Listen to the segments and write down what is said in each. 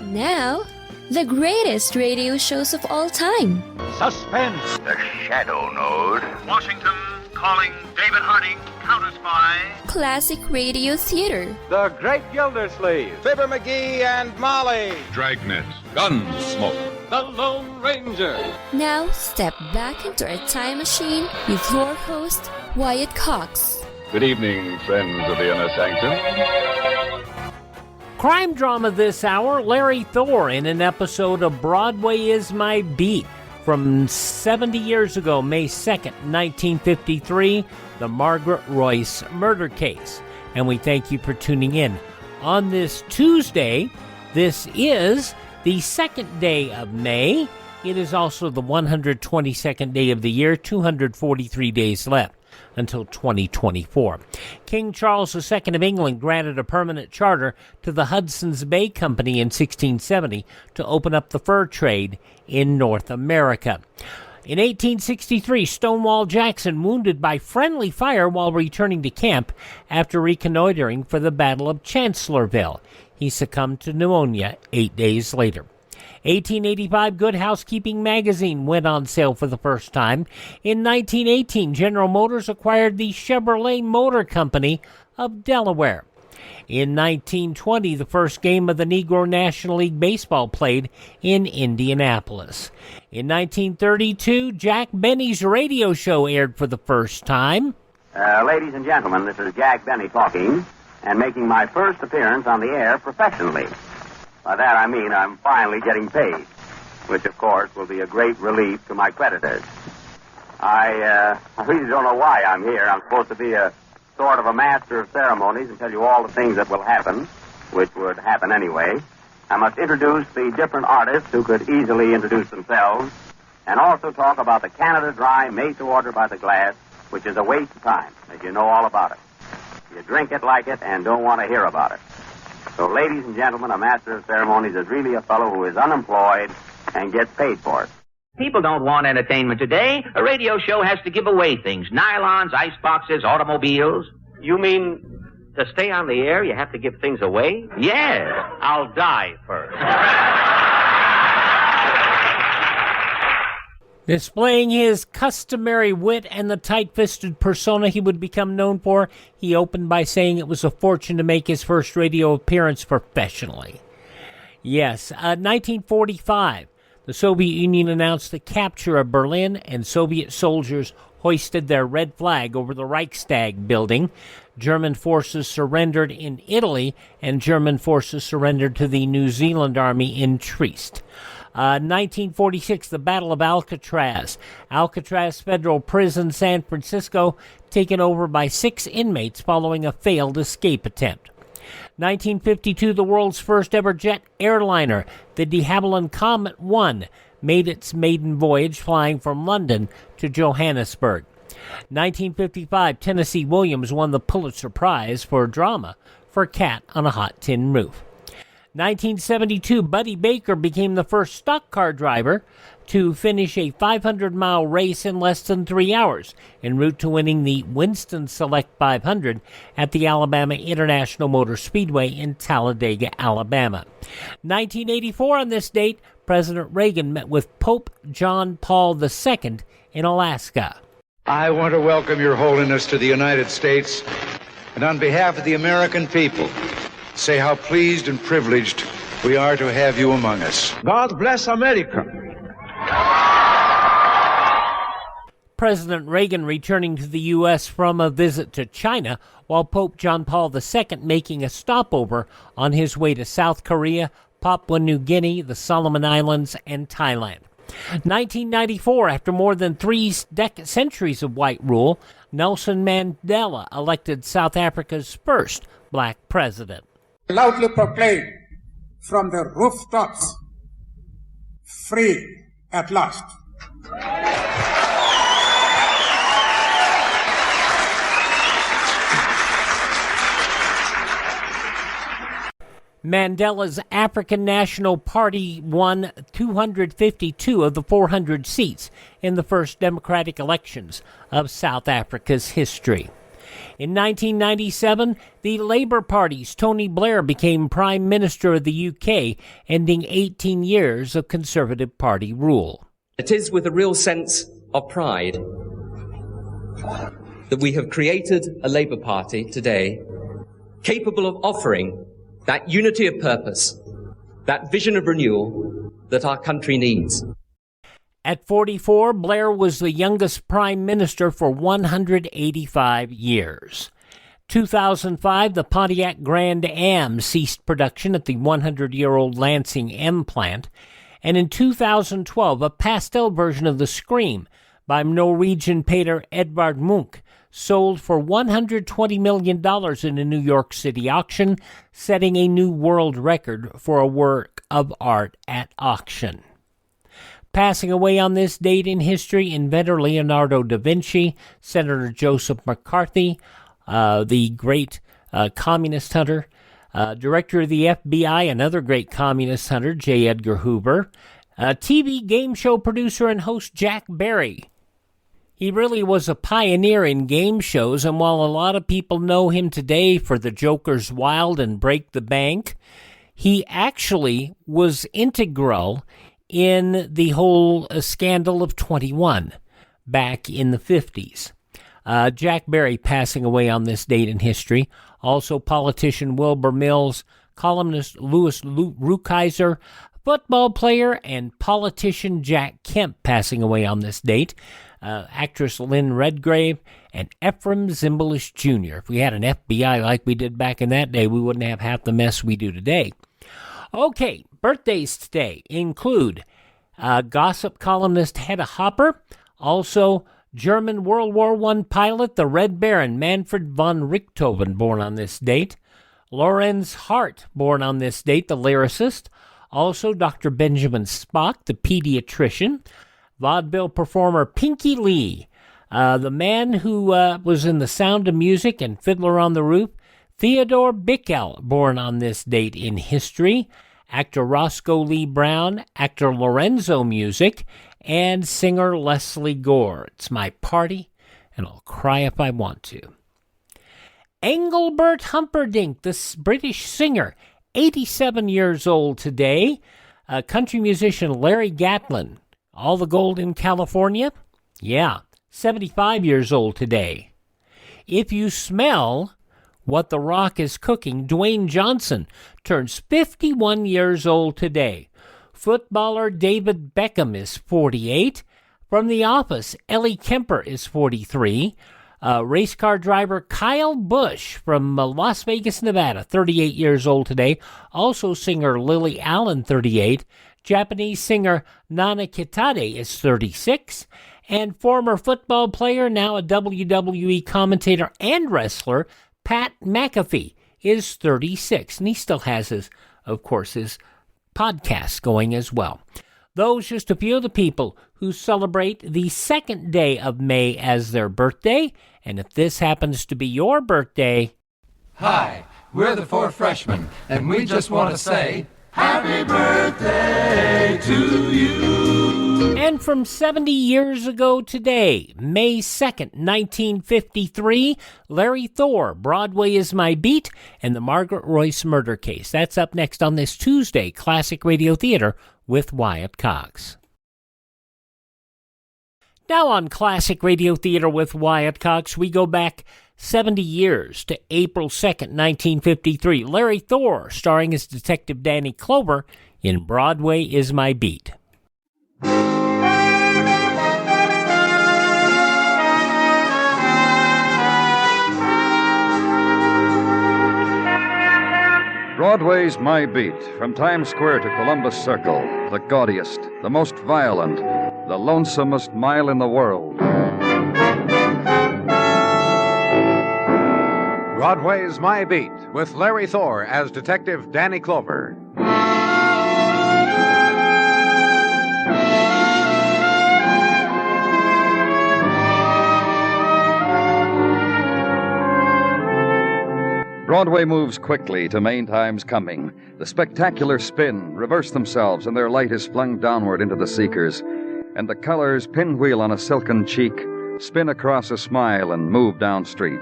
Now, the greatest radio shows of all time. Suspense. The Shadow Node. Washington calling David Harding, counter-spy. Classic radio theater. The Great Gildersleeve. Fibber McGee and Molly. Dragnet. Gunsmoke. The Lone Ranger. Now, step back into our time machine with your host, Wyatt Cox. Good evening, friends of the Inner Sanctum. Crime drama this hour, Larry Thor in an episode of Broadway-is-my-beat from 70 years ago, May 2nd, 1953, the Margaret Royce Murder Case. And we thank you for tuning in. On this Tuesday, this is the second day of May. It is also the 122nd day of the year, 243 days left until 2024. King Charles II of England granted a permanent charter to the Hudson's Bay Company in 1670 to open up the fur trade in North America. In 1863, Stonewall Jackson wounded by friendly fire while returning to camp after reconnoitering for the Battle of Chancellorsville. He succumbed to pneumonia 8 days later. 1885, Good Housekeeping magazine went on sale for the first time. In 1918, General Motors acquired the Chevrolet Motor Company of Delaware. In 1920, the first game of the Negro National League Baseball played in Indianapolis. In 1932, Jack Benny's radio show aired for the first time. Ladies and gentlemen, this is Jack Benny talking and making my first appearance on the air professionally. By that I mean I'm finally getting paid, which of course will be a great relief to my creditors. I really don't know why I'm here. I'm supposed to be a sort of a master of ceremonies and tell you all the things that will happen, which would happen anyway. I must introduce the different artists who could easily introduce themselves, and also talk about the Canada Dry made to order by the glass, which is a waste of time, as you know all about it. You drink it like it and don't want to hear about it. So, ladies and gentlemen, a master of ceremonies is really a fellow who is unemployed and gets paid for it. People don't want entertainment today. A radio show has to give away things. Nylons, ice boxes, automobiles. You mean to stay on the air, you have to give things away? Yes. I'll die first. Displaying his customary wit and the tight-fisted persona he would become known for, he opened by saying it was a fortune to make his first radio appearance professionally. Yes, 1945, the Soviet Union announced the capture of Berlin, and Soviet soldiers hoisted their red flag over the Reichstag building. German forces surrendered in Italy, and German forces surrendered to the New Zealand Army in Trieste. 1946, the Battle of Alcatraz. Alcatraz Federal Prison, San Francisco, taken over by 6 inmates following a failed escape attempt. 1952, the world's first ever jet airliner, the de Havilland Comet 1, made its maiden voyage flying from London to Johannesburg. 1955, Tennessee Williams won the Pulitzer Prize for drama for Cat on a Hot Tin Roof. 1972, Buddy Baker became the first stock car driver to finish a 500-mile race in less than 3 hours, en route to winning the Winston Select 500 at the Alabama International Motor Speedway in Talladega, Alabama. 1984, on this date, President Reagan met with Pope John Paul II in Alaska. I want to welcome Your Holiness to the United States, and on behalf of the American people, say how pleased and privileged we are to have you among us. God bless America. President Reagan returning to the U.S. from a visit to China, while Pope John Paul II making a stopover on his way to South Korea, Papua New Guinea, the Solomon Islands, and Thailand. 1994, after more than 3 centuries of white rule, Nelson Mandela elected South Africa's first black president. Loudly proclaim from the rooftops, free at last. Mandela's African National Party won 252 of the 400 seats in the first democratic elections of South Africa's history. In 1997, the Labour Party's Tony Blair became Prime Minister of the UK, ending 18 years of Conservative Party rule. It is with a real sense of pride that we have created a Labour Party today capable of offering that unity of purpose, that vision of renewal that our country needs. At 44, Blair was the youngest prime minister for 185 years. 2005, the Pontiac Grand Am ceased production at the 100-year-old Lansing M plant. And in 2012, a pastel version of the Scream by Norwegian painter Edvard Munch sold for $120 million in a New York City auction, setting a new world record for a work of art at auction. Passing away on this date in history, inventor Leonardo da Vinci, Senator Joseph McCarthy, the great communist hunter, director of the FBI, another great communist hunter, J. Edgar Hoover, TV game show producer and host Jack Barry. He really was a pioneer in game shows, and while a lot of people know him today for The Joker's Wild and Break the Bank, he actually was integral in the whole scandal of 21 back in the 50s. Jack Barry passing away on this date in history. Also politician Wilbur Mills, columnist Louis Rukeyser, football player and politician Jack Kemp passing away on this date. Actress Lynn Redgrave, and Ephraim Zimbalist Jr. If we had an FBI like we did back in that day, we wouldn't have half the mess we do today. Okay, birthdays today include gossip columnist Hedda Hopper, also German World War I pilot, the Red Baron Manfred von Richthofen, born on this date, Lorenz Hart, born on this date, the lyricist, also Dr. Benjamin Spock, the pediatrician, vaudeville performer Pinky Lee, the man who was in The Sound of Music and Fiddler on the Roof, Theodore Bickel, born on this date in history, actor Roscoe Lee Brown, actor Lorenzo Music, and singer Leslie Gore. It's my party, and I'll cry if I want to. Engelbert Humperdinck, the British singer, 87 years old today. Country musician Larry Gatlin, all the gold in California? Yeah, 75 years old today. If you smell what The Rock is cooking, Dwayne Johnson turns 51 years old today. Footballer David Beckham is 48. From The Office, Ellie Kemper is 43. Race car driver Kyle Busch from Las Vegas, Nevada, 38 years old today. Also singer Lily Allen, 38. Japanese singer Nana Kitade is 36. And former football player, now a WWE commentator and wrestler, Pat McAfee is 36. And he still has his podcast going as well. Those just a few of the people who celebrate the second day of May as their birthday. And if this happens to be your birthday... Hi, we're the Four Freshmen, and we just want to say, Happy birthday to you! And from 70 years ago today, May 2nd, 1953, Larry Thor, Broadway is My Beat, and the Margaret Royce Murder Case. That's up next on this Tuesday, Classic Radio Theater with Wyatt Cox. Now on Classic Radio Theater with Wyatt Cox, we go back 70 years to April 2nd, 1953. Larry Thor, starring as Detective Danny Clover in Broadway is My Beat. Broadway's My Beat, from Times Square to Columbus Circle, the gaudiest, the most violent, the lonesomest mile in the world. Broadway's My Beat, with Larry Thor as Detective Danny Clover. Broadway moves quickly to main time's coming. The spectacular spin reverse themselves, and their light is flung downward into the seekers. And the colors, pinwheel on a silken cheek, spin across a smile and move down street.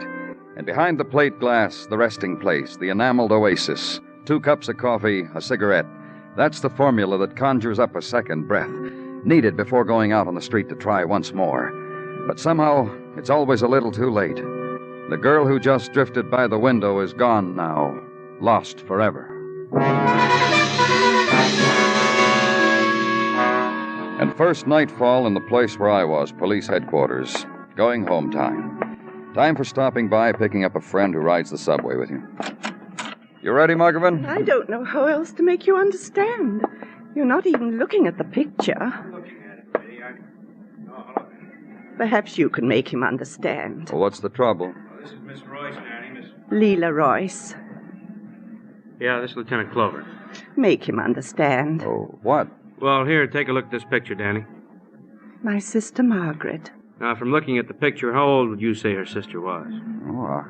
And behind the plate glass, the resting place, the enameled oasis, 2 cups of coffee, a cigarette. That's the formula that conjures up a second breath, needed before going out on the street to try once more. But somehow, it's always a little too late. The girl who just drifted by the window is gone now, lost forever. And first nightfall in the place where I was, police headquarters. Going home time. Time for stopping by, picking up a friend who rides the subway with you. You ready, Margaret? I don't know how else to make you understand. You're not even looking at the picture. Looking at it, Betty. Perhaps you can make him understand. Well, what's the trouble? This is Miss Royce, Danny. Miss Leela Royce. Yeah, this is Lieutenant Clover. Make him understand. Oh, what? Well, here, take a look at this picture, Danny. My sister Margaret. Now, from looking at the picture, how old would you say her sister was? Oh,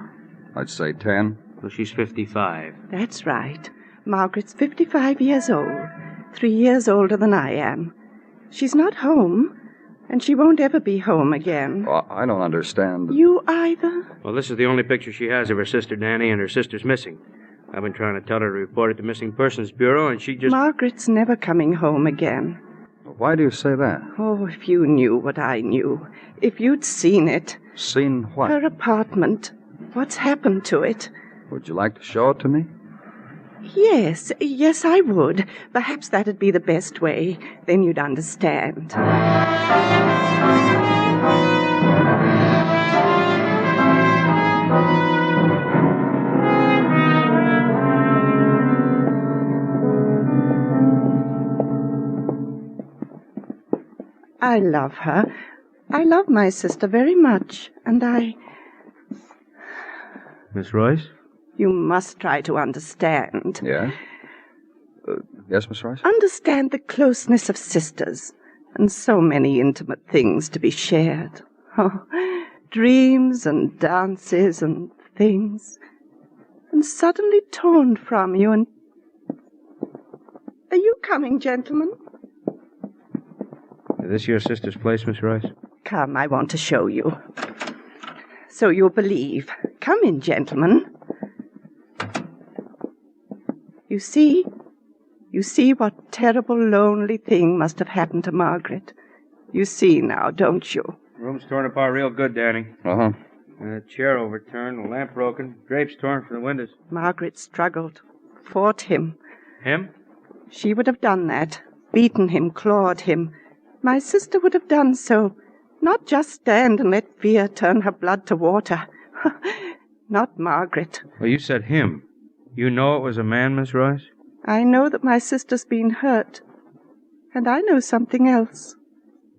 I'd say 10. Well, she's 55. That's right. Margaret's 55 years old. 3 years older than I am. She's not home, and she won't ever be home again. Oh, I don't understand. You either? Well, this is the only picture she has of her sister, Danny, and her sister's missing. I've been trying to tell her to report it to Missing Persons Bureau, and she just... Margaret's never coming home again. Why do you say that? Oh, if you knew what I knew. If you'd seen it. Seen what? Her apartment. What's happened to it? Would you like to show it to me? Yes, I would. Perhaps that'd be the best way. Then you'd understand. I love her. I love my sister very much, and Miss Royce? You must try to understand. Yes? Yes, Miss Royce? Understand the closeness of sisters, and so many intimate things to be shared. Oh, dreams and dances and things, and suddenly torn from you, and... Are you coming, gentlemen? Is this your sister's place, Miss Royce? Come, I want to show you. So you'll believe. Come in, gentlemen. You see what terrible, lonely thing must have happened to Margaret. You see now, don't you? Room's torn apart real good, Danny. Uh-huh. Chair overturned, lamp broken, drapes torn from the windows. Margaret struggled, fought him. Him? She would have done that, beaten him, clawed him. My sister would have done so, not just stand and let fear turn her blood to water. Not Margaret. Well, you said him. You know it was a man, Miss Royce? I know that my sister's been hurt. And I know something else.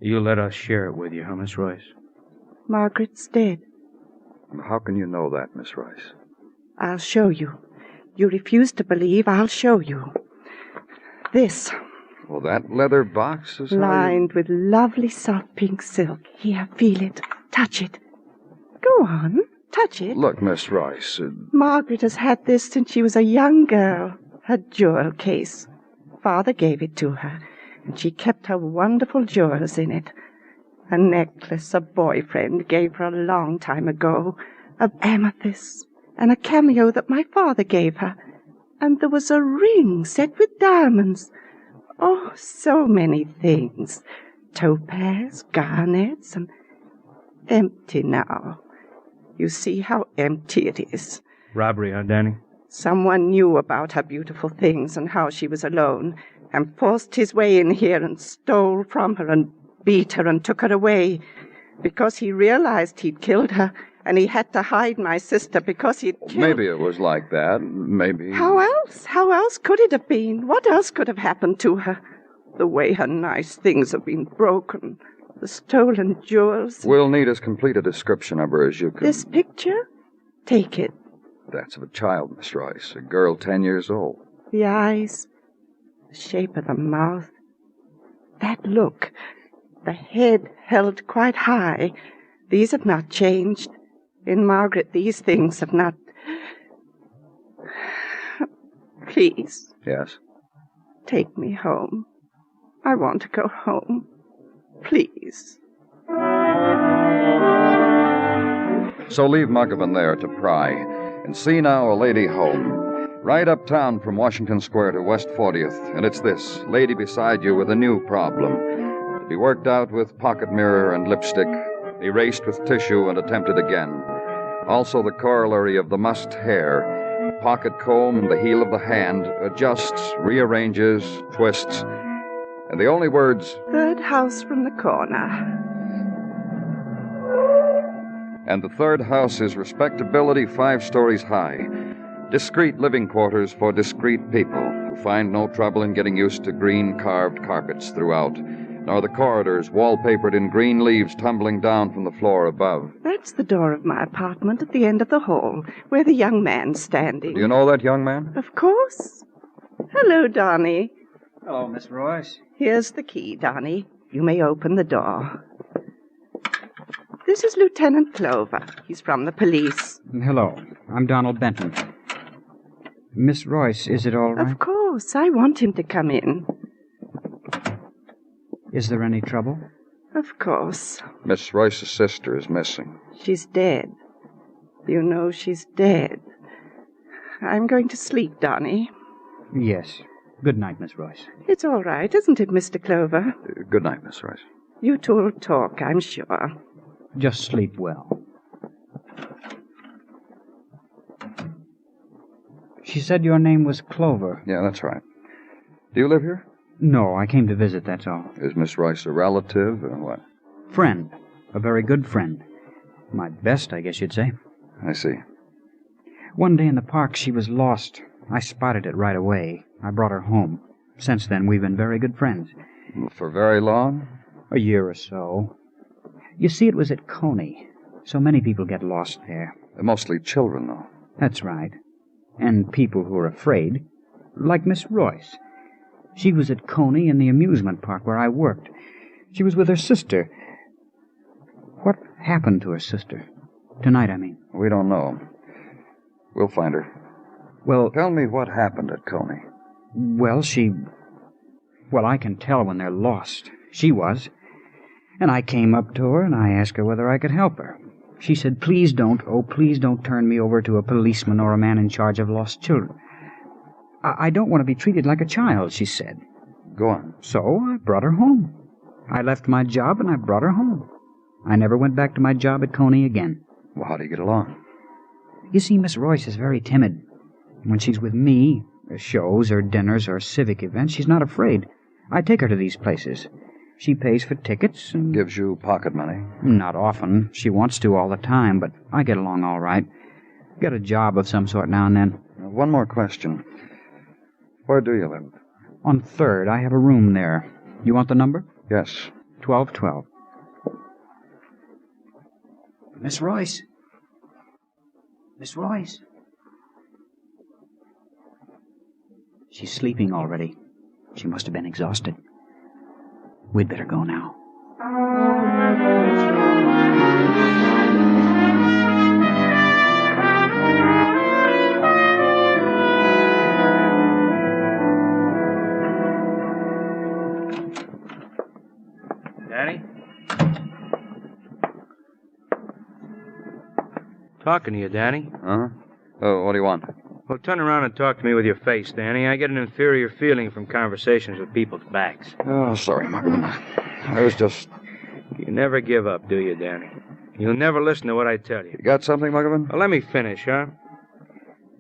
You let us share it with you, huh, Miss Royce? Margaret's dead. How can you know that, Miss Royce? I'll show you. You refuse to believe, I'll show you. This. Well, that leather box is... Lined with lovely soft pink silk. Here, feel it. Touch it. Go on. Touch it. Look, Miss Royce. Margaret has had this since she was a young girl. Her jewel case. Father gave it to her, and she kept her wonderful jewels in it. A necklace a boyfriend gave her a long time ago, of amethyst, and a cameo that my father gave her. And there was a ring set with diamonds. Oh, so many things. Topaz, garnets, and empty now. You see how empty it is. Robbery, huh, Danny? Someone knew about her beautiful things and how she was alone, and forced his way in here and stole from her and beat her and took her away, because he realized he'd killed her, and he had to hide my sister because he'd killed... Maybe it was like that. Maybe... How else? How else could it have been? What else could have happened to her? The way her nice things have been broken. The stolen jewels. We'll need as complete a description of her as you can. This picture? Take it. That's of a child, Miss Royce. A girl 10 years old. The eyes. The shape of the mouth. That look. The head held quite high. These have not changed. In Margaret, these things have not... Please. Yes? Take me home. I want to go home. Please. So leave Muggavan there to pry. And see now a lady home. Right uptown from Washington Square to West 40th. And it's this, lady beside you with a new problem. To be worked out with pocket mirror and lipstick, erased with tissue and attempted again. Also the corollary of the mussed hair. Pocket comb and the heel of the hand, adjusts, rearranges, twists. And the only words... Third house from the corner. And the third house is respectability 5 stories high. Discreet living quarters for discreet people who find no trouble in getting used to green carved carpets throughout, nor the corridors wallpapered in green leaves tumbling down from the floor above. That's the door of my apartment at the end of the hall, where the young man's standing. Do you know that young man? Of course. Hello, Donnie. Hello, Miss Royce. Here's the key, Donnie. You may open the door. This is Lieutenant Clover. He's from the police. Hello. I'm Donald Benton. Miss Royce, is it all right? Of course. I want him to come in. Is there any trouble? Of course. Miss Royce's sister is missing. She's dead. You know she's dead. I'm going to sleep, Donnie. Yes. Good night, Miss Royce. It's all right, isn't it, Mr. Clover? Good night, Miss Royce. You two will talk, I'm sure. Just sleep well. She said your name was Clover. Yeah, that's right. Do you live here? No, I came to visit, that's all. Is Miss Royce a relative or what? Friend. A very good friend. My best, I guess you'd say. I see. One day in the park, she was lost. I spotted it right away. I brought her home. Since then, we've been very good friends. For very long? A year or so. You see, it was at Coney. So many people get lost there. Mostly children, though. That's right. And people who are afraid. Like Miss Royce. She was at Coney in the amusement park where I worked. She was with her sister. What happened to her sister? Tonight, I mean. We don't know. We'll find her. Well... Tell me what happened at Coney. Well, Well, I can tell when they're lost. She was. And I came up to her and I asked her whether I could help her. She said, please don't turn me over to a policeman or a man in charge of lost children. I don't want to be treated like a child, she said. Go on. So I brought her home. I left my job and I brought her home. I never went back to my job at Coney again. Well, how do you get along? You see, Miss Royce is very timid. When she's with me, shows or dinners or civic events, she's not afraid. I take her to these places. She pays for tickets and... Gives you pocket money? Not often. She wants to all the time, but I get along all right. Get a job of some sort now and then. One more question. Where do you live? On 3rd. I have a room there. You want the number? Yes. 1212. Miss Royce. Miss Royce. She's sleeping already. She must have been exhausted. We'd better go now. Danny? Talking to you, Danny. Uh-huh. Oh, what do you want? Well, turn around and talk to me with your face, Danny. I get an inferior feeling from conversations with people's backs. Oh, sorry, Margaret. I was just... You never give up, do you, Danny? You'll never listen to what I tell you. You got something, Margaret? Well, let me finish, huh?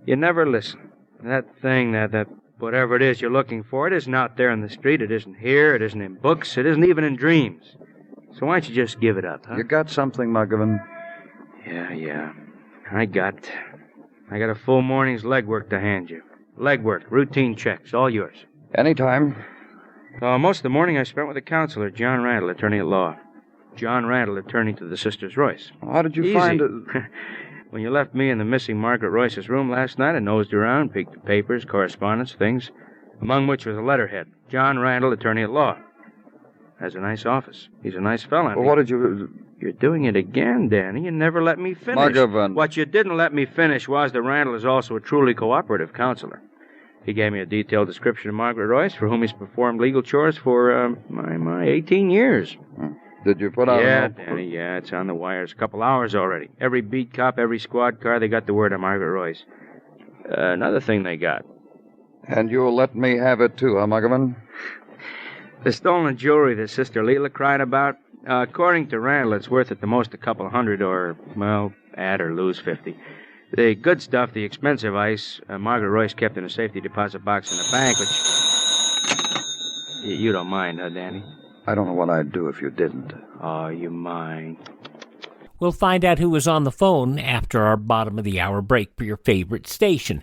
You never listen. That thing, that whatever it is you're looking for, it isn't out there in the street. It isn't here. It isn't in books. It isn't even in dreams. So why don't you just give it up, huh? You got something, Margaret? Yeah. I got a full morning's legwork to hand you. Legwork, routine checks, all yours. Anytime. Most of the morning I spent with the counselor, John Randall, attorney at law. John Randall, attorney to the sisters Royce. How did you find it? When you left me in the missing Margaret Royce's room last night, I nosed around, peeked at papers, correspondence, things, among which was a letterhead. John Randall, attorney at law. Has a nice office. He's a nice fellow. Well, what did you... You're doing it again, Danny. You never let me finish. Margaret. What you didn't let me finish was that Randall is also a truly cooperative counselor. He gave me a detailed description of Margaret Royce, for whom he's performed legal chores for, my 18 years. Did you put out Yeah, an Danny, yeah, it's on the wires. A couple hours already. Every beat cop, every squad car, they got the word on Margaret Royce. Another thing they got. And you'll let me have it too, huh, Muggerman? The stolen jewelry that Sister Leela cried about, according to Randall, it's worth at the most a couple $100 or, well, add or lose 50. The good stuff, the expensive ice, Margaret Royce kept in a safety deposit box in the bank, which... You don't mind, huh, Danny? I don't know what I'd do if you didn't. Oh, you mind. We'll find out who was on the phone after our bottom of the hour break for your favorite station.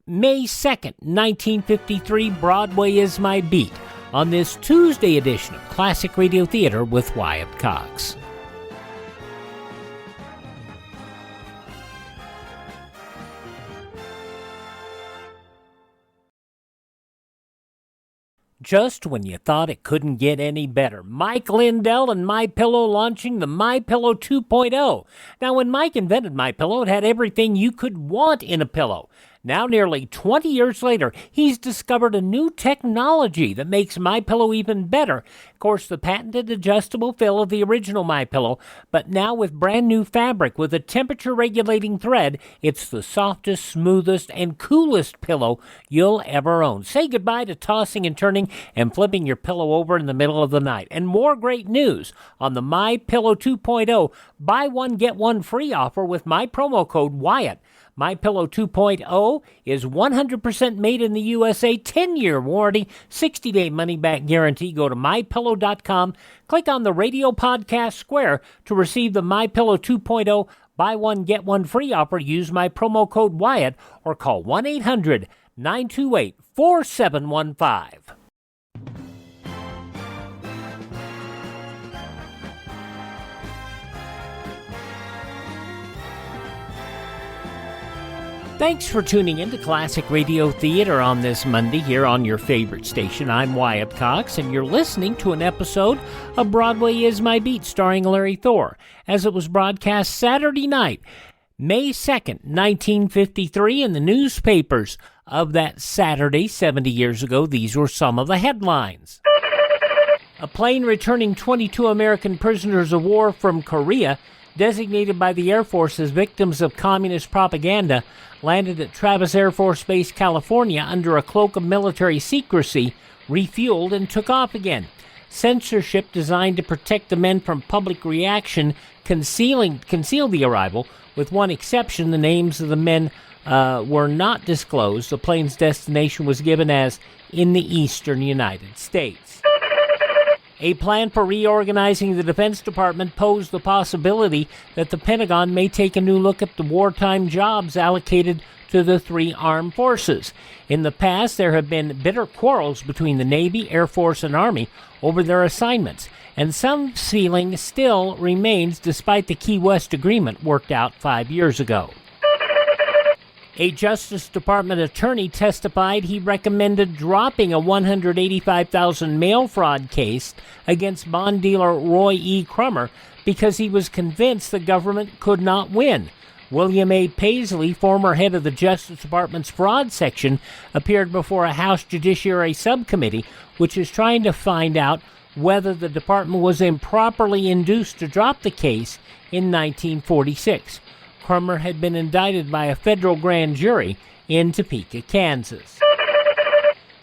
May 2nd, 1953, Broadway is My Beat, on this Tuesday edition of Classic Radio Theater with Wyatt Cox. Just when you thought it couldn't get any better, Mike Lindell and MyPillow launching the MyPillow 2.0. Now, when Mike invented MyPillow, it had everything you could want in a pillow. Now, nearly 20 years later, he's discovered a new technology that makes MyPillow even better. Of course, the patented adjustable fill of the original MyPillow, but now with brand new fabric with a temperature-regulating thread, it's the softest, smoothest, and coolest pillow you'll ever own. Say goodbye to tossing and turning and flipping your pillow over in the middle of the night. And more great news on the MyPillow 2.0 buy one, get one free offer with my promo code Wyatt. MyPillow 2.0 is 100% made in the USA, 10-year warranty, 60-day money-back guarantee. Go to MyPillow.com, click on the radio podcast square to receive the MyPillow 2.0 buy one, get one free offer. Use my promo code Wyatt or call 1-800-928-4715. Thanks for tuning in to Classic Radio Theater on this Monday here on your favorite station. I'm Wyatt Cox, and you're listening to an episode of Broadway is My Beat starring Larry Thor, as it was broadcast Saturday night, May 2nd, 1953, in the newspapers of that Saturday 70 years ago. These were some of the headlines. A plane returning 22 American prisoners of war from Korea, designated by the Air Force as victims of communist propaganda, landed at Travis Air Force Base, California, under a cloak of military secrecy, refueled, and took off again. Censorship designed to protect the men from public reaction concealed the arrival. With one exception, the names of the men were not disclosed. The plane's destination was given as in the eastern United States. A plan for reorganizing the Defense Department posed the possibility that the Pentagon may take a new look at the wartime jobs allocated to the three armed forces. In the past, there have been bitter quarrels between the Navy, Air Force, and Army over their assignments, and some feeling still remains despite the Key West Agreement worked out 5 years ago. A Justice Department attorney testified he recommended dropping a $185,000 mail fraud case against bond dealer Roy E. Crummer because he was convinced the government could not win. William A. Paisley, former head of the Justice Department's fraud section, appeared before a House Judiciary Subcommittee, which is trying to find out whether the department was improperly induced to drop the case in 1946. Crummer had been indicted by a federal grand jury in Topeka, Kansas.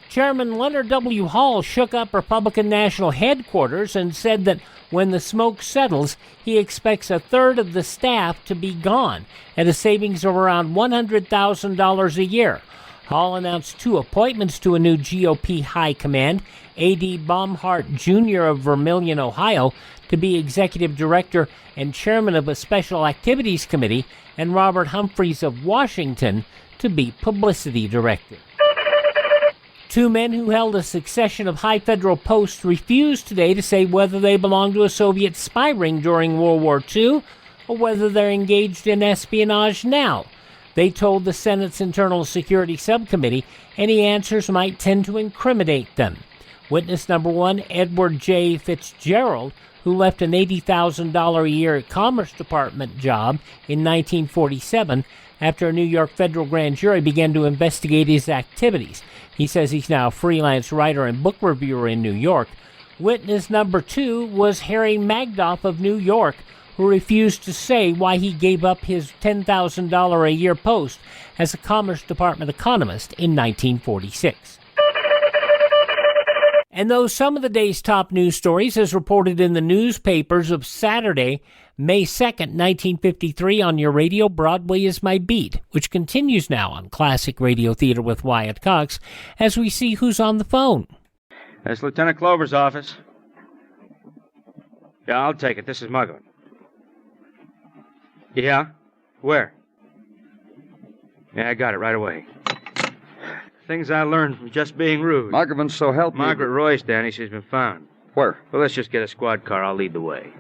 Chairman Leonard W. Hall shook up Republican National Headquarters and said that when the smoke settles, he expects a third of the staff to be gone at a savings of around $100,000 a year. Hall announced 2 appointments to a new GOP high command: A.D. Baumhart Jr. of Vermillion, Ohio, to be executive director and chairman of a special activities committee, and Robert Humphreys of Washington to be publicity director. 2 men who held a succession of high federal posts refused today to say whether they belong to a Soviet spy ring during World War II or whether they're engaged in espionage now. They told the Senate's Internal Security Subcommittee any answers might tend to incriminate them. Witness number 1, Edward J. Fitzgerald, who left an $80,000 a year Commerce Department job in 1947 after a New York federal grand jury began to investigate his activities. He says he's now a freelance writer and book reviewer in New York. Witness number 2 was Harry Magdoff of New York, who refused to say why he gave up his $10,000 a year post as a Commerce Department economist in 1946. And though some of the day's top news stories, as reported in the newspapers of Saturday, May 2nd, 1953, on your radio, Broadway is My Beat, which continues now on Classic Radio Theater with Wyatt Cox, as we see who's on the phone. That's Lieutenant Clover's office. Yeah, I'll take it. This is Margaret. Yeah? Where? Yeah, I got it right away. Things I learned from just being rude. Margaret, so help me. Margaret Royce, Danny, she's been found. Where? Well, let's just get a squad car. I'll lead the way.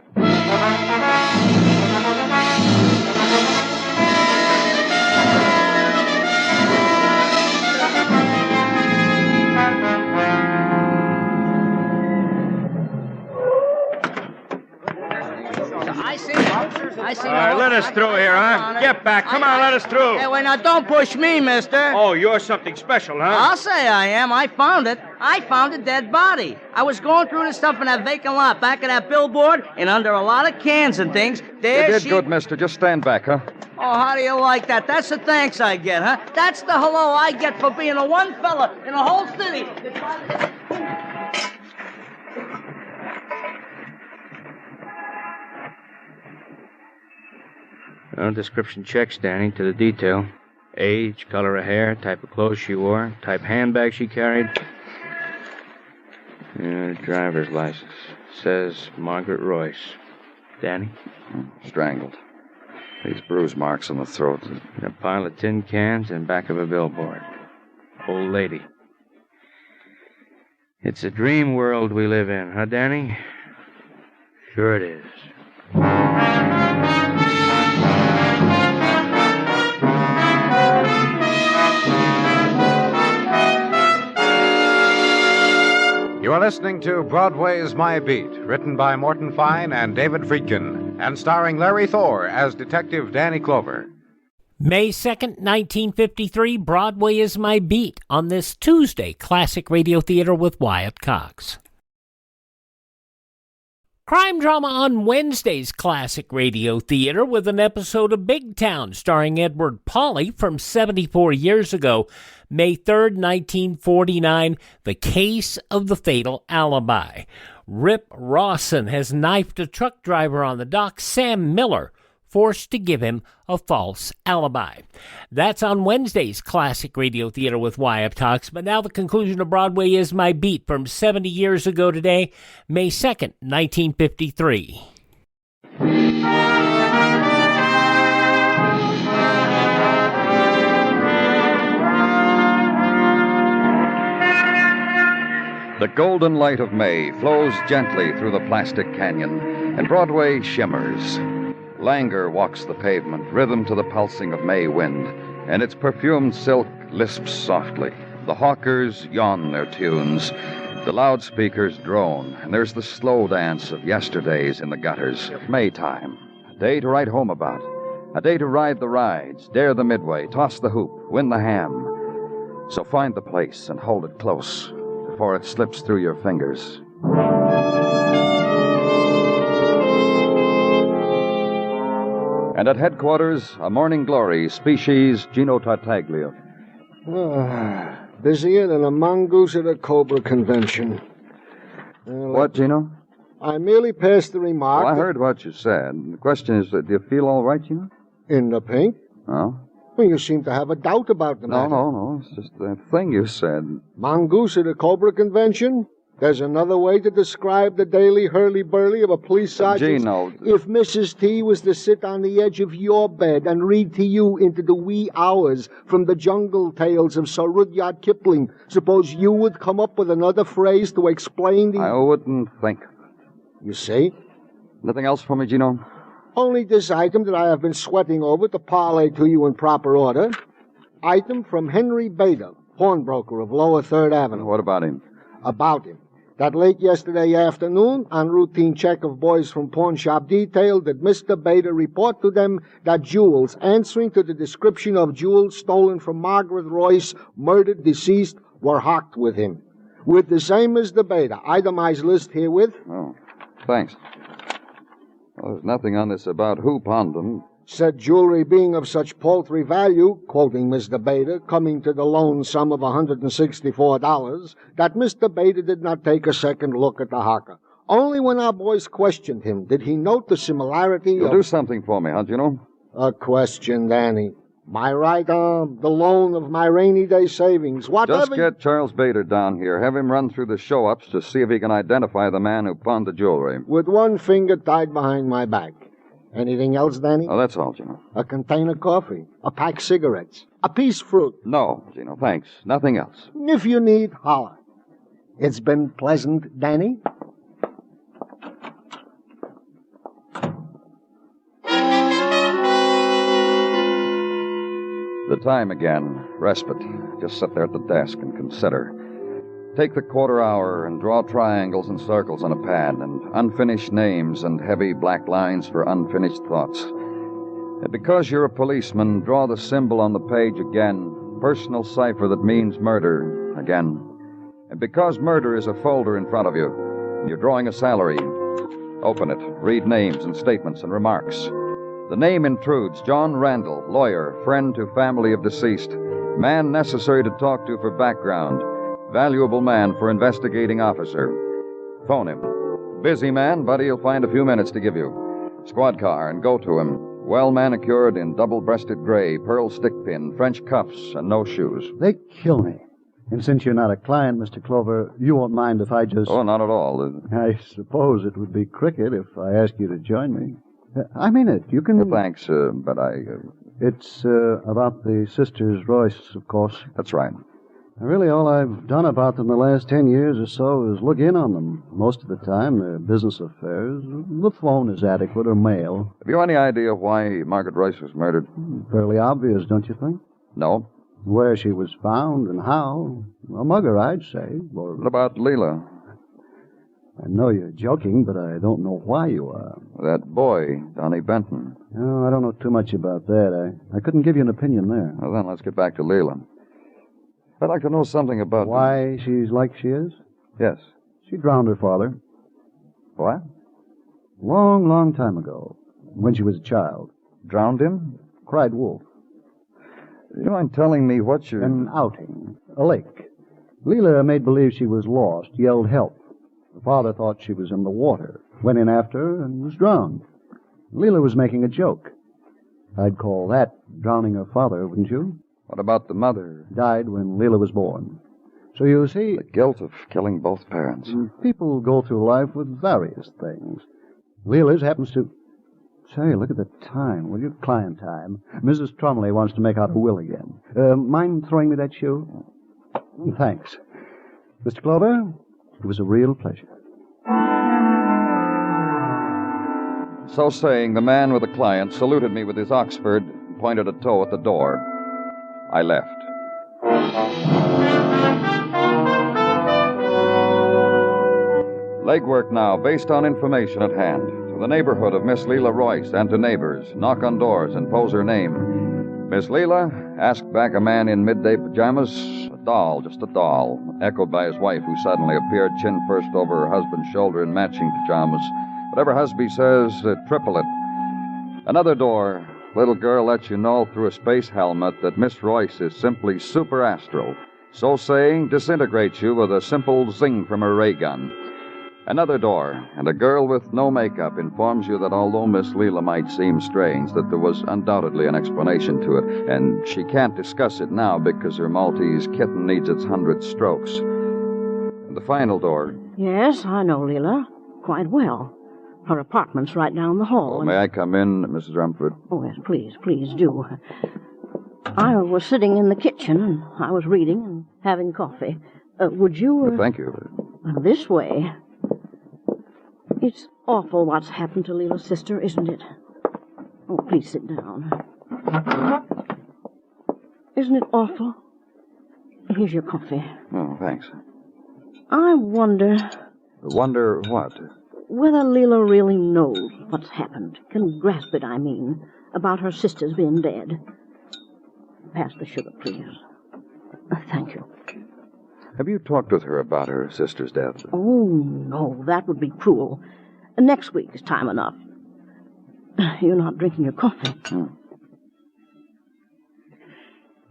I see. All right, let us through here, huh? Get back. Come on, let us through. Hey, wait, now don't push me, mister. Oh, you're something special, huh? I'll say I am. I found it. I found a dead body. I was going through the stuff in that vacant lot back of that billboard, and under a lot of cans and things, there You did good, mister. Just stand back, huh? Oh, how do you like that? That's the thanks I get, huh? That's the hello I get for being the one fella in the whole city. Well, description checks, Danny, to the detail. Age, color of hair, type of clothes she wore, type handbag she carried. Driver's license. Says Margaret Royce. Danny? Strangled. These bruise marks on the throat. A pile of tin cans in back of a billboard. Old lady. It's a dream world we live in, huh, Danny? Sure it is. You are listening to Broadway-is My Beat, written by Morton Fine and David Friedkin, and starring Larry Thor as Detective Danny Clover. May 2nd, 1953, Broadway is My Beat, on this Tuesday, Classic Radio Theater with Wyatt Cox. Crime drama on Wednesday's Classic Radio Theater with an episode of Big Town starring Edward Pauley from 74 years ago, May 3rd, 1949, The Case of the Fatal Alibi. Rip Rawson has knifed a truck driver on the dock, Sam Miller, forced to give him a false alibi. That's on Wednesday's Classic Radio Theater with Wyatt Cox. But now the conclusion of Broadway is My Beat from 70 years ago today, May 2nd, 1953. The golden light of May flows gently through the plastic canyon, and Broadway shimmers. Languor walks the pavement, rhythm to the pulsing of May wind, and its perfumed silk lisps softly. The hawkers yawn their tunes, the loudspeakers drone, and there's the slow dance of yesterdays in the gutters. Maytime, a day to write home about, a day to ride the rides, dare the midway, toss the hoop, win the ham. So find the place and hold it close before it slips through your fingers. And at headquarters, a morning glory, species Gino Tartaglia. Busier than a mongoose at a Cobra convention. What, Gino? I merely passed the remark. Well, I heard what you said. The question is, do you feel all right, Gino? In the pink? No. Well, you seem to have a doubt about the matter. No. It's just that thing you said. Mongoose at a Cobra convention? There's another way to describe the daily hurly-burly of a police sergeant. Gino. If Mrs. T was to sit on the edge of your bed and read to you into the wee hours from the jungle tales of Sir Rudyard Kipling, suppose you would come up with another phrase to explain the... I wouldn't think. You see? Nothing else for me, Gino? Only this item that I have been sweating over to parlay to you in proper order. Item from Henry Bader, pawnbroker of Lower 3rd Avenue. What about him? About him. That late yesterday afternoon, on routine check of boys from pawn shop detail, did Mr. Bader report to them that jewels answering to the description of jewels stolen from Margaret Royce, murdered deceased, were hocked with him. with the same as the Beta. Itemized list herewith. Oh, thanks. Well, there's nothing on this about who pawned them. Said jewelry being of such paltry value, quoting Mr. Beta, coming to the loan sum of $164, that Mr. Beta did not take a second look at the hawker. Only when our boys questioned him did he note the similarity You'll do something for me, huh, Gino? A question, Danny. My right arm, the loan of my rainy day savings, whatever... Just get Charles Bader down here. Have him run through the show-ups to see if he can identify the man who pawned the jewelry. With one finger tied behind my back. Anything else, Danny? Oh, that's all, Gino. A container of coffee, a pack of cigarettes, a piece of fruit. No, Gino, thanks. Nothing else. If you need, holler. It's been pleasant, Danny. The time again. Respite. Just sit there at the desk and consider. Take the quarter hour and draw triangles and circles on a pad and unfinished names and heavy black lines for unfinished thoughts. And because you're a policeman, draw the symbol on the page again. Personal cipher that means murder again. And because murder is a folder in front of you, and you're drawing a salary, open it. Read names and statements and remarks. The name intrudes John Randall, lawyer, friend to family of deceased, man necessary to talk to for background, valuable man for investigating officer. Phone him. Busy man, but he'll find a few minutes to give you. Squad car and go to him. Well manicured in double-breasted gray, pearl stick pin, French cuffs, and no shoes. They kill me. And since you're not a client, Mr. Clover, you won't mind if I just... Oh, not at all. I suppose it would be cricket if I asked you to join me. I mean it. You can... Thanks, but I... It's about the sisters Royce, of course. That's right. Really, all I've done about them the last 10 years or so is look in on them. Most of the time, they're business affairs. The phone is adequate or mail. Have you any idea why Margaret Royce was murdered? Fairly obvious, don't you think? No. Where she was found and how. A mugger, I'd say. Or... What about Leela? I know you're joking, but I don't know why you are. That boy, Donnie Benton. No, I don't know too much about that. I couldn't give you an opinion there. Well, then let's get back to Leela. I'd like to know something about... Why she's like she is? Yes. She drowned her father. What? Long, long time ago, when she was a child. Drowned him? Cried wolf. You mind telling me what you're... An outing. A lake. Leela made believe she was lost, yelled help. The father thought she was in the water, went in after her, and was drowned. Leela was making a joke. I'd call that drowning her father, wouldn't you? What about the mother? Died when Leela was born. So you see... The guilt of killing both parents. People go through life with various things. Leela's happens to... Say, look at the time. Will you? Client time. Mrs. Trumley wants to make out a will again. Mind throwing me that shoe? Thanks. Mr. Clover, it was a real pleasure. So saying, the man with the client saluted me with his Oxford and pointed a toe at the door. I left. Legwork now, based on information at hand. To the neighborhood of Miss Leela Royce and to neighbors. Knock on doors and pose her name. Miss Leela, asked back a man in midday pajamas. A doll, just a doll. Echoed by his wife, who suddenly appeared chin first over her husband's shoulder in matching pajamas. Whatever husband says, triple it. Another door. Little girl lets you know through a space helmet that Miss Royce is simply superastral. So saying, disintegrates you with a simple zing from her ray gun. Another door, and a girl with no makeup informs you that although Miss Leela might seem strange, that there was undoubtedly an explanation to it, and she can't discuss it now because her Maltese kitten needs its 100 strokes. And the final door. Yes, I know Leela quite well. Her apartment's right down the hall. Oh, may I come in, Mrs. Rumford? Oh, yes, please do. I was sitting in the kitchen, and I was reading and having coffee. Would you... Thank you. This way. It's awful what's happened to Leela's sister, isn't it? Oh, please sit down. Isn't it awful? Here's your coffee. Oh, thanks. I wonder... Wonder what? Whether Leela really knows what's happened. Can grasp it, I mean, about her sisters being dead. Pass the sugar, please. Thank you. Have you talked with her about her sister's death? Oh, no, that would be cruel. Next week is time enough. You're not drinking your coffee.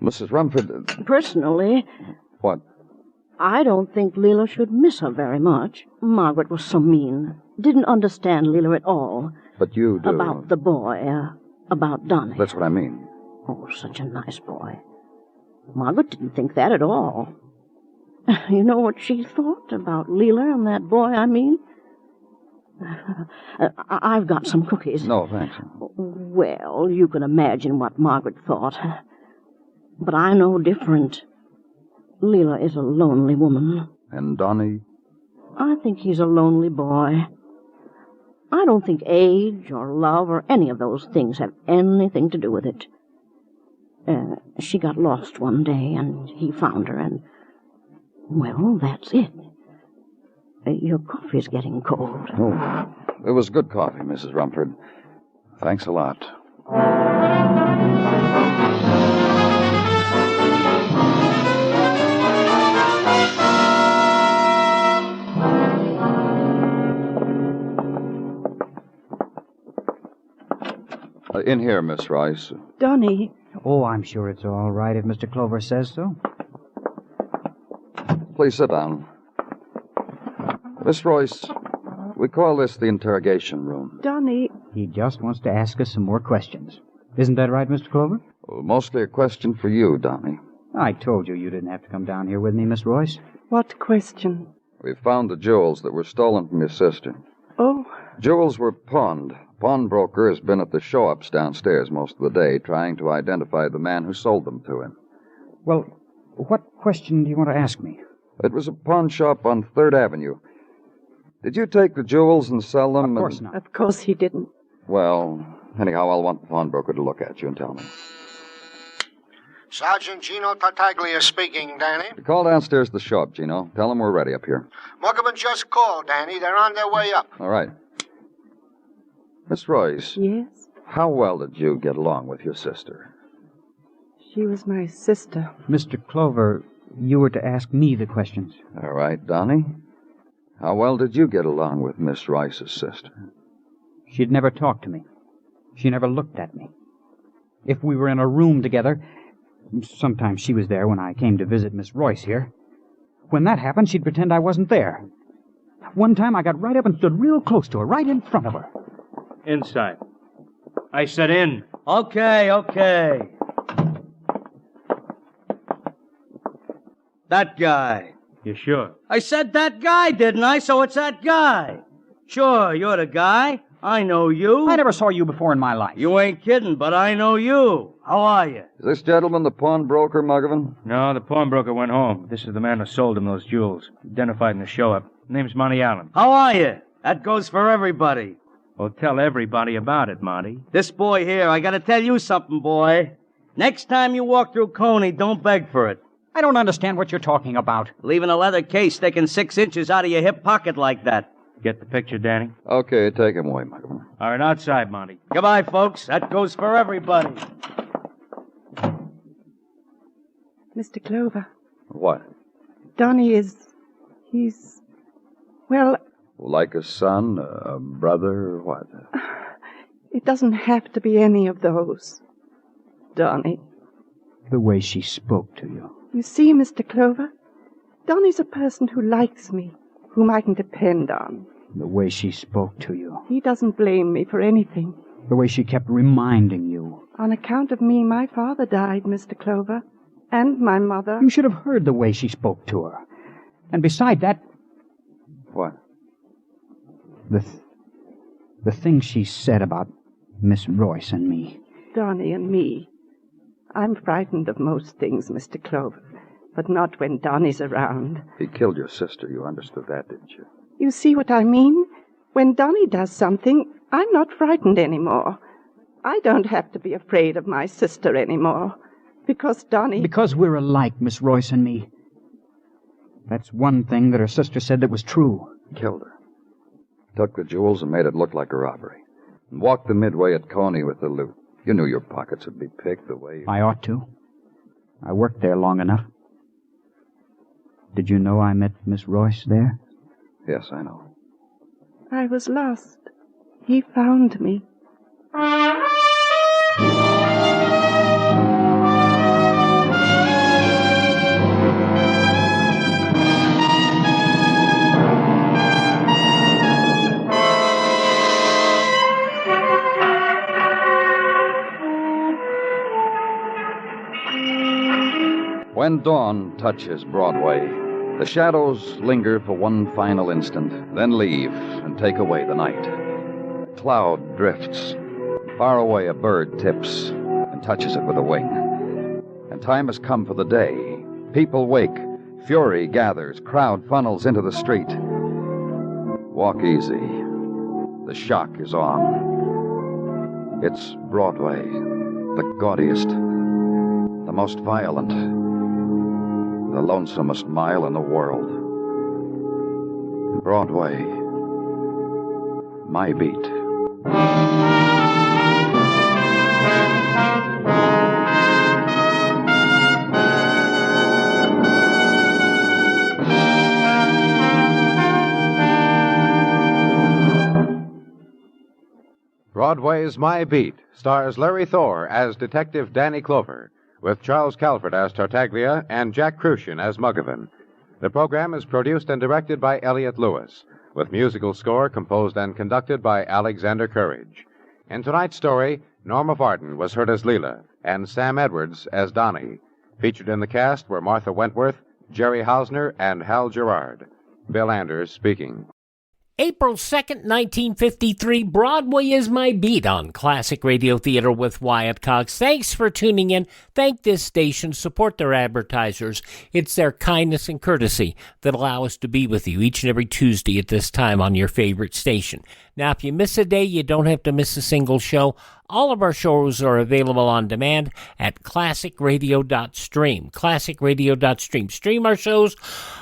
Mrs. Rumford... Personally... What? I don't think Leela should miss her very much. Margaret was so mean. Didn't understand Leela at all. But you do. About the boy, about Donnie. That's what I mean. Oh, such a nice boy. Margaret didn't think that at all. You know what she thought about Leela and that boy, I mean? I've got some cookies. No, thanks. Well, you can imagine what Margaret thought. But I know different. Leela is a lonely woman. And Donnie? I think he's a lonely boy. I don't think age or love or any of those things have anything to do with it. She got lost one day, and he found her, and... Well, that's it. Your coffee's getting cold. Oh, it was good coffee, Mrs. Rumford. Thanks a lot. In here, Miss Royce. Donnie. Oh, I'm sure it's all right if Mr. Clover says so. Please sit down. Miss Royce, we call this the interrogation room. Donnie. He just wants to ask us some more questions. Isn't that right, Mr. Clover? Well, mostly a question for you, Donnie. I told you didn't have to come down here with me, Miss Royce. What question? We found the jewels that were stolen from your sister. Oh. Jewels were pawned. Pawnbroker has been at the show-ups downstairs most of the day trying to identify the man who sold them to him. Well, what question do you want to ask me? It was a pawn shop on 3rd Avenue. Did you take the jewels and sell them? Of course not. Of course he didn't. Well, anyhow, I'll want the pawnbroker to look at you and tell me. Sergeant Gino Tartaglia speaking, Danny. Call downstairs to the show-up, Gino. Tell them we're ready up here. Muggavan just called, Danny. They're on their way up. All right. Miss Royce. Yes? How well did you get along with your sister? She was my sister. Mr. Clover, you were to ask me the questions. All right, Donnie. How well did you get along with Miss Royce's sister? She'd never talked to me. She never looked at me. If we were in a room together, sometimes she was there when I came to visit Miss Royce here. When that happened, she'd pretend I wasn't there. One time I got right up and stood real close to her, right in front of her. Inside. I said in. Okay. That guy. You sure? I said that guy, didn't I? So it's that guy. Sure, you're the guy. I know you. I never saw you before in my life. You ain't kidding, but I know you. How are you? Is this gentleman the pawnbroker, Muggavan? No, the pawnbroker went home. This is the man who sold him those jewels. Identified in the show-up. Name's Monty Allen. How are you? That goes for everybody. Well, tell everybody about it, Monty. This boy here, I gotta tell you something, boy. Next time you walk through Coney, don't beg for it. I don't understand what you're talking about. Leaving a leather case sticking 6 inches out of your hip pocket like that. Get the picture, Danny? Okay, take him away, Muggavan. All right, outside, Monty. Goodbye, folks. That goes for everybody. Mr. Clover. What? Donnie he's... Well... Like a son, a brother, or what? It doesn't have to be any of those, Donnie. The way she spoke to you. You see, Mr. Clover, Donnie's a person who likes me, whom I can depend on. The way she spoke to you. He doesn't blame me for anything. The way she kept reminding you. On account of me, my father died, Mr. Clover, and my mother. You should have heard the way she spoke to her. And beside that... What? The things she said about Miss Royce and me. Donnie and me. I'm frightened of most things, Mr. Clover, but not when Donnie's around. He killed your sister. You understood that, didn't you? You see what I mean? When Donnie does something, I'm not frightened anymore. I don't have to be afraid of my sister anymore. Because Donnie... Because we're alike, Miss Royce and me. That's one thing that her sister said that was true. Killed her. Took the jewels and made it look like a robbery. And walked the midway at Coney with the loot. You knew your pockets would be picked the way... I ought to. I worked there long enough. Did you know I met Miss Royce there? Yes, I know. I was lost. He found me. When dawn touches Broadway, the shadows linger for one final instant, then leave and take away the night. Cloud drifts. Far away a bird tips and touches it with a wing. And time has come for the day. People wake. Fury gathers. Crowd funnels into the street. Walk easy. The shock is on. It's Broadway, the gaudiest, the most violent, the lonesomest mile in the world. Broadway, my beat. Broadway's My Beat stars Larry Thor as Detective Danny Clover, with Charles Calvert as Tartaglia and Jack Crucian as Muggavan. The program is produced and directed by Elliott Lewis, with musical score composed and conducted by Alexander Courage. In tonight's story, Norma Varden was heard as Leela and Sam Edwards as Donnie. Featured in the cast were Martha Wentworth, Jerry Hausner, and Hal Gerard. Bill Anders speaking. April 2nd, 1953, Broadway is My Beat on Classic Radio Theater with Wyatt Cox. Thanks for tuning in. Thank this station. Support their advertisers. It's their kindness and courtesy that allow us to be with you each and every Tuesday at this time on your favorite station. Now, if you miss a day, you don't have to miss a single show. All of our shows are available on demand at classicradio.stream. Classicradio.stream. Stream our shows.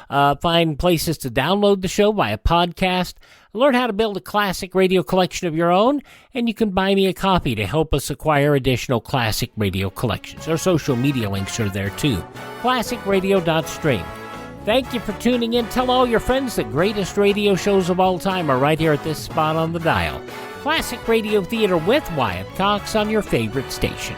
Find places to download the show via podcast. Learn how to build a classic radio collection of your own. And you can buy me a copy to help us acquire additional classic radio collections. Our social media links are there too. Classicradio.stream. Thank you for tuning in. Tell all your friends the greatest radio shows of all time are right here at this spot on the dial. Classic Radio Theater with Wyatt Cox on your favorite station.